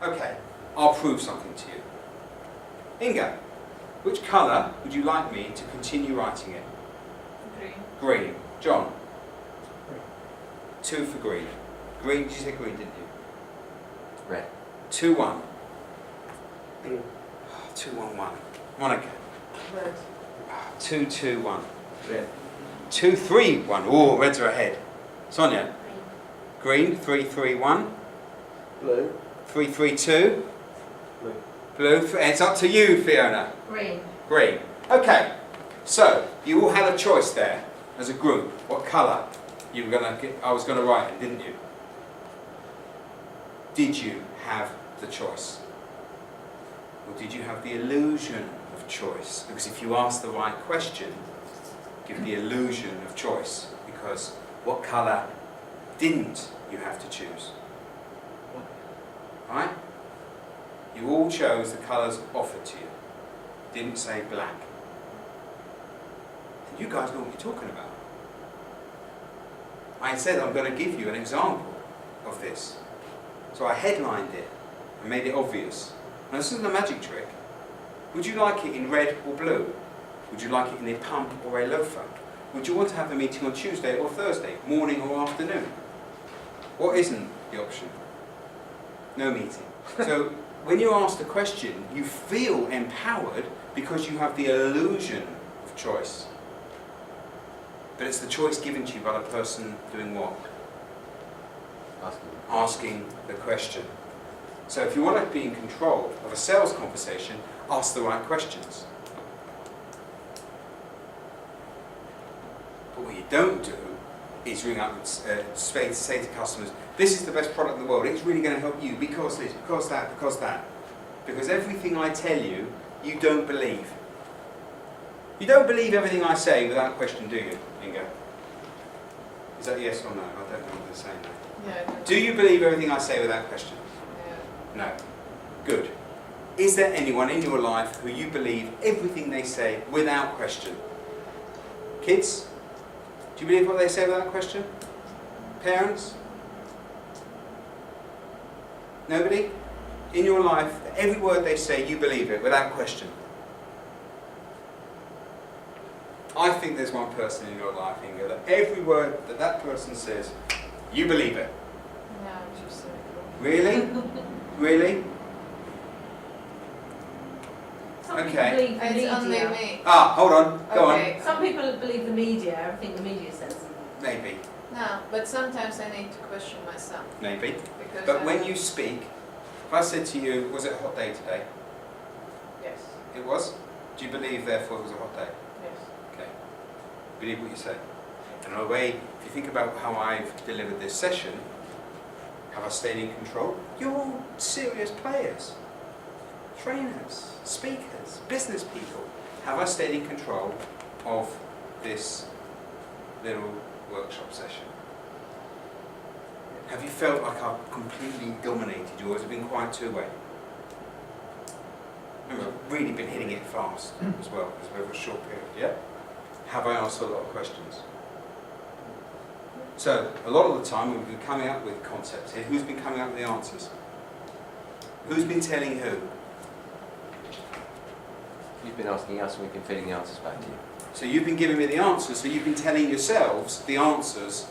Okay, I'll prove something to you. Inga, which colour would you like me to continue writing in? Green. Green. John? 2 for green. Green, did you say green, didn't you? Red. 2-1. Blue. 2-1-1. Monica? Red. 2-2-1. Red. 2-3-1. Oh, reds are ahead. Sonia? Green. 3-3-1. Blue. 3-3-2. Blue. Blue. It's up to you, Fiona. Green. Green. Okay. So you all had a choice there as a group. What colour you were gonna get? I was gonna write it, didn't you? Did you have the choice, or did you have the illusion of choice? Because if you ask the right question, give the illusion of choice. Because what colour didn't you have to choose? Right? You all chose the colours offered to you. Didn't say black. And you guys know what you're talking about. I said I'm going to give you an example of this. So I headlined it and made it obvious. Now this isn't a magic trick. Would you like it in red or blue? Would you like it in a pump or a loafer? Would you want to have the meeting on Tuesday or Thursday, morning or afternoon? What isn't the option? No meeting. So when you ask the question, you feel empowered because you have the illusion of choice. But it's the choice given to you by the person doing what? Asking the question. So if you want to be in control of a sales conversation, ask the right questions. But what you don't do is ring up and say to customers, this is the best product in the world, it's really going to help you because this, because that, because that. Because everything I tell you, you don't believe. You don't believe everything I say without question, do you, Inga? Is that yes or no? I don't know what they're saying now. Yeah. Do you believe everything I say without question? Yeah. No. Good. Is there anyone in your life who you believe everything they say without question? Kids? Do you believe what they say without question? Parents? Nobody? In your life, every word they say, you believe it without question. I think there's one person in your life, Inga, that every word that that person says, you believe it. Yeah, I'm just cynical. Really? Really? Some Okay. people believe the It's only media. me. Ah, hold on. Go on. Okay. Some people believe the media, everything the media says. Maybe. No, but sometimes I need to question myself. Maybe. Because But I when don't- you speak, if I said to you, was it a hot day today? Yes, It was? Do you believe, therefore, it was a hot day? yes. Okay. Believe what you say. And in a way, if you think about how I've delivered this session, have I stayed in control? You're all serious players, trainers, speakers, business people. Have I stayed in control of this little workshop session? Have you felt like I've completely dominated you, or has it been quite two-way? Remember, I've really been hitting it fast as well, because we're over a short period, yeah? Have I asked a lot of questions? So, a lot of the time we've been coming up with concepts here. Who's been coming up with the answers? Who's been telling who? You've been asking us and we've been feeding the answers back to you. So you've been giving me the answers, so you've been telling yourselves the answers.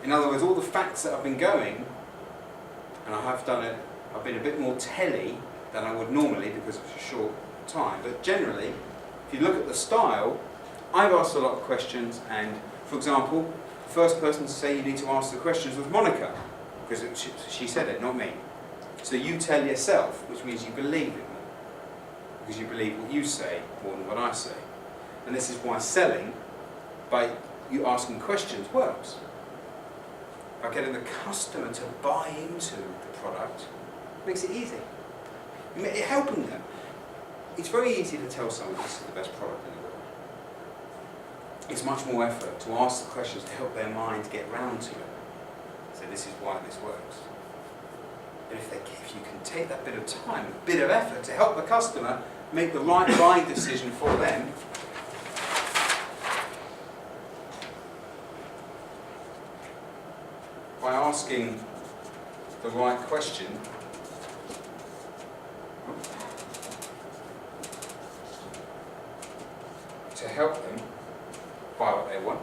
In other words, all the facts that I've been going, and I have done it, I've been a bit more telly than I would normally because it's a short time, but generally, if you look at the style, I've asked a lot of questions, and for example, the first person to say you need to ask the questions was Monica, because she said it, not me. So you tell yourself, which means you believe it more, because you believe what you say more than what I say. And this is why selling, by you asking questions, works. By getting the customer to buy into the product, makes it easy. Helping them. It's very easy to tell someone this is the best product in the world. It's much more effort to ask the questions to help their mind get round to it. So this is why this works. But if you can take that bit of time, a bit of effort to help the customer make the right buying decision for them, by asking the right question, they want.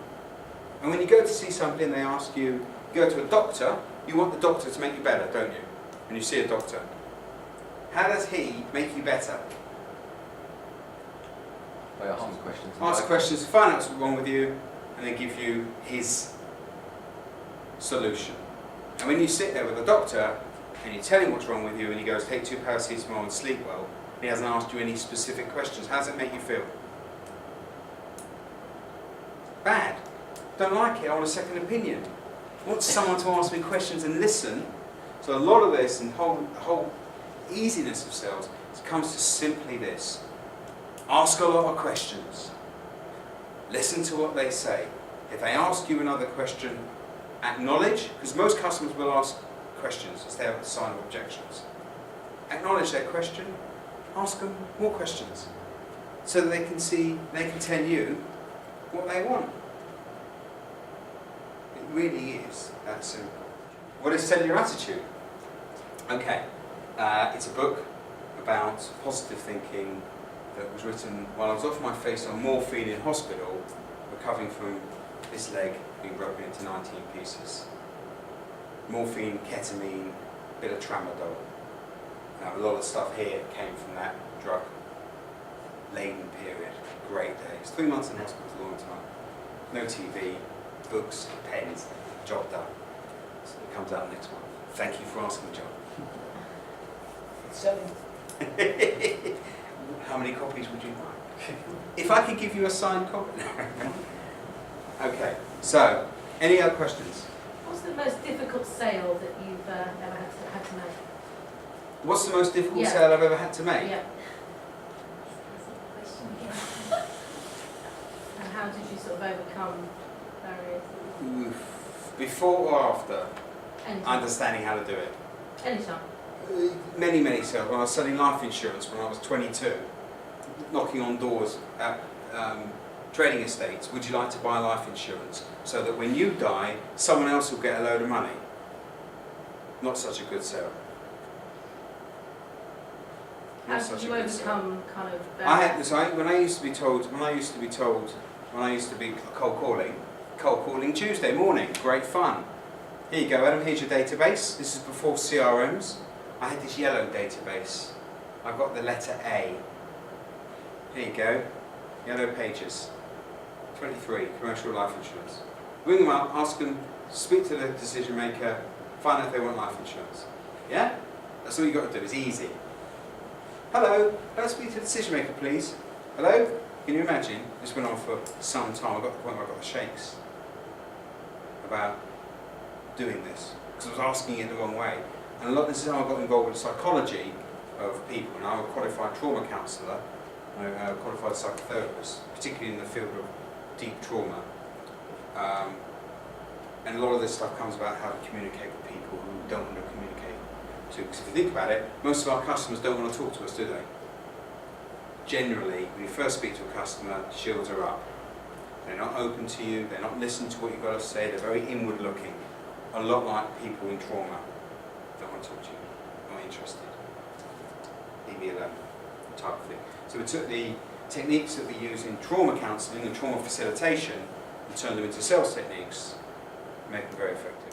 And when you go to see somebody and they ask you, you go to a doctor, you want the doctor to make you better, don't you? When you see a doctor. How does he make you better? By asking questions. Ask questions to find out what's wrong with you, and then give you his solution. And when you sit there with a doctor, and you tell him what's wrong with you, and he goes, take 2 paracetamol and sleep well, and he hasn't asked you any specific questions, how does it make you feel? Bad. Don't like it, I want a second opinion. I want someone to ask me questions and listen. So a lot of this, and the whole easiness of sales, comes to simply this. Ask a lot of questions. Listen to what they say. If they ask you another question, acknowledge, because most customers will ask questions as their sign of objections. Acknowledge their question, ask them more questions, so that they can tell you what they want. It really is that simple. What is Cellular Attitude? Okay, it's a book about positive thinking that was written while I was off my face on morphine in hospital, recovering from this leg being broken into 19 pieces. Morphine, ketamine, bit of tramadol. Now, a lot of stuff here came from that drug-laden period. Great days. 3 months in hospital is a long time. No TV, books, pens, job done. So it comes out next month. Thank you for asking, John. It's selling. How many copies would you like? If I could give you a signed copy. Okay, so, any other questions? What's the most difficult sale that you've ever had to make? What's the most difficult Yeah. sale I've ever had to make? Yeah. And how did you sort of overcome barriers? Oof. Before or after? Anytime. Understanding how to do it. Anytime. Many sales. When I was selling life insurance when I was 22, knocking on doors at trading estates, would you like to buy life insurance so that when you die, someone else will get a load of money? Not such a good sale. How Not did such you a good sale. overcome kind of I had barriers? this. When I used to be cold calling Tuesday morning, great fun. Here you go, Adam. Here's your database. This is before CRMs. I had this yellow database. I've got the letter A. Here you go, yellow pages. 23, commercial life insurance. Ring them up, ask them, speak to the decision maker, find out if they want life insurance. Yeah? That's all you've got to do, it's easy. Hello, can I speak to the decision maker, please? Hello? Can you imagine? This went on for some time. I got to the point where I got the shakes about doing this, because I was asking it the wrong way. And this is how I got involved with the psychology of people. And I'm a qualified trauma counsellor, a qualified psychotherapist, particularly in the field of deep trauma. And a lot of this stuff comes about how to communicate with people who don't want to communicate to. Because if you think about it, most of our customers don't want to talk to us, do they? Generally, when you first speak to a customer, shields are up. They're not open to you, they're not listening to what you've got to say, they're very inward looking. A lot like people in trauma. Don't want to talk to you, not interested. Leave me alone, type of thing. So we took the techniques that we use in trauma counselling and trauma facilitation and turned them into sales techniques, make them very effective.